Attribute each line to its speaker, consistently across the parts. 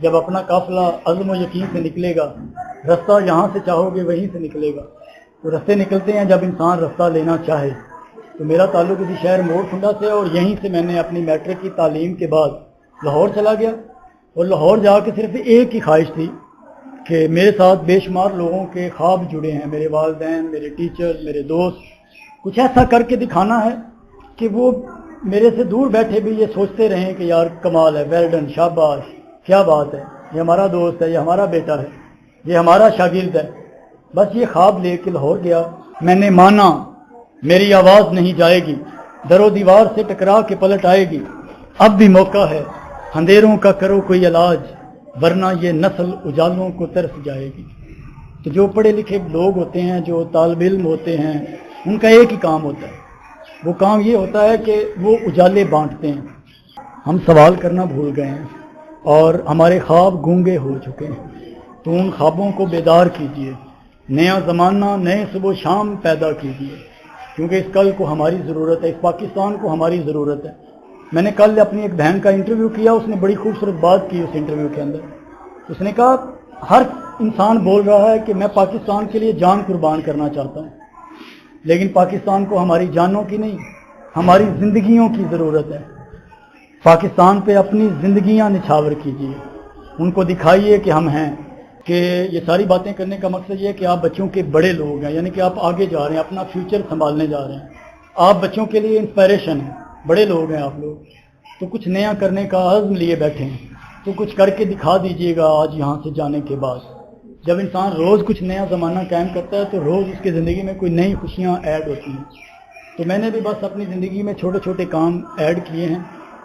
Speaker 1: جب اپنا قافلہ عزم و یقین سے نکلے گا، رستہ یہاں سے چاہو گے وہیں سے نکلے گا۔ تو رستے نکلتے ہیں جب انسان رستہ لینا چاہے۔ تو میرا تعلق اسی شہر موڑ ٹھنڈا سے، اور یہیں سے میں نے اپنی میٹرک کی تعلیم کے بعد لاہور چلا گیا، اور لاہور جا کے صرف ایک ہی خواہش تھی کہ میرے ساتھ بے شمار لوگوں کے خواب جڑے ہیں، میرے والدین، میرے ٹیچر، میرے دوست، کچھ ایسا کر کے دکھانا ہے کہ وہ میرے سے دور بیٹھے بھی یہ سوچتے رہیں کہ یار کمال ہے، ویل ڈن، شاباش، کیا بات ہے، یہ ہمارا دوست ہے، یہ ہمارا بیٹا ہے، یہ ہمارا شاگرد ہے۔ بس یہ خواب لے کے لاہور گیا۔ میں نے مانا میری آواز نہیں جائے گی، در و دیوار سے ٹکرا کے پلٹ آئے گی، اب بھی موقع ہے، اندھیروں کا کرو کوئی علاج، ورنہ یہ نسل اجالوں کو ترس جائے گی۔ تو جو پڑھے لکھے لوگ ہوتے ہیں، جو طالب علم ہوتے ہیں، ان کا ایک ہی کام ہوتا ہے، وہ کام یہ ہوتا ہے کہ وہ اجالے بانٹتے ہیں۔ ہم سوال کرنا بھول گئے ہیں اور ہمارے خواب گونگے ہو چکے ہیں، تو ان خوابوں کو بیدار کیجیے، نیا زمانہ نئے صبح و شام پیدا کیجیے، کیونکہ اس کل کو ہماری ضرورت ہے، اس پاکستان کو ہماری ضرورت ہے۔ میں نے کل اپنی ایک بہن کا انٹرویو کیا، اس نے بڑی خوبصورت بات کی اس انٹرویو کے اندر۔ اس نے کہا ہر انسان بول رہا ہے کہ میں پاکستان کے لیے جان قربان کرنا چاہتا ہوں، لیکن پاکستان کو ہماری جانوں کی نہیں، ہماری زندگیوں کی ضرورت ہے۔ پاکستان پہ اپنی زندگیاں نچھاور کیجیے، ان کو دکھائیے کہ ہم ہیں، کہ یہ ساری باتیں کرنے کا مقصد یہ ہے کہ آپ بچوں کے بڑے لوگ ہیں، یعنی کہ آپ آگے جا رہے ہیں، اپنا فیوچر سنبھالنے جا رہے ہیں، آپ بچوں کے لیے انسپائریشن ہیں، بڑے لوگ ہیں آپ لوگ، تو کچھ نیا کرنے کا عزم لیے بیٹھے ہیں، تو کچھ کر کے دکھا دیجیے گا آج یہاں سے جانے کے بعد۔ جب انسان روز کچھ نیا زمانہ قائم کرتا ہے تو روز اس کی زندگی میں کوئی نئی خوشیاں ایڈ ہوتی ہیں۔ تو میں نے بھی بس اپنی زندگی میں چھوٹے چھوٹے کام ایڈ کیے ہیں،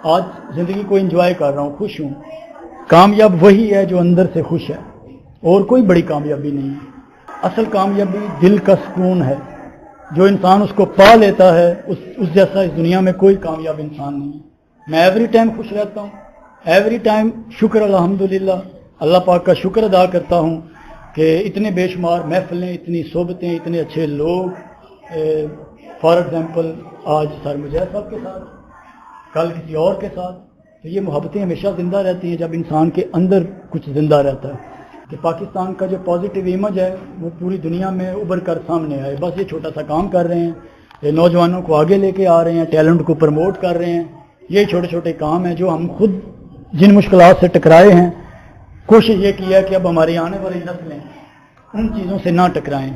Speaker 1: آج زندگی کو انجوائے کر رہا ہوں، خوش ہوں۔ کامیاب وہی ہے جو اندر سے خوش ہے، اور کوئی بڑی کامیابی نہیں ہے۔ اصل کامیابی دل کا سکون ہے، جو انسان اس کو پا لیتا ہے، اس جیسا اس دنیا میں کوئی کامیاب انسان نہیں ہے۔ میں ایوری ٹائم خوش رہتا ہوں، ایوری ٹائم شکر الحمدللہ، اللہ پاک کا شکر ادا کرتا ہوں کہ اتنے بے شمار محفلیں، اتنی صحبتیں، اتنے اچھے لوگ، فار ایگزامپل آج سر مجاہد صاحب کے ساتھ، کل کسی اور کے ساتھ، تو یہ محبتیں ہمیشہ زندہ رہتی ہیں جب انسان کے اندر کچھ زندہ رہتا ہے، کہ پاکستان کا جو پازیٹیو امیج ہے وہ پوری دنیا میں ابھر کر سامنے آئے۔ بس یہ چھوٹا سا کام کر رہے ہیں، یہ نوجوانوں کو آگے لے کے آ رہے ہیں، ٹیلنٹ کو پروموٹ کر رہے ہیں، یہ چھوٹے چھوٹے کام ہیں جو ہم خود جن مشکلات سے ٹکرائے ہیں، کوشش یہ کی ہے کہ اب ہماری آنے والی نسلیں ان چیزوں سے نہ ٹکرائیں،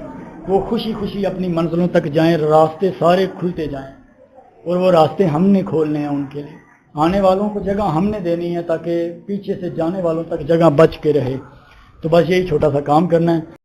Speaker 1: وہ خوشی خوشی اپنی منزلوں تک جائیں، راستے سارے کھلتے جائیں، اور وہ راستے ہم نے کھولنے ہیں ان کے لیے، آنے والوں کو جگہ ہم نے دینی ہے تاکہ پیچھے سے جانے والوں تک جگہ بچ کے رہے۔ تو بس یہی چھوٹا سا کام کرنا ہے۔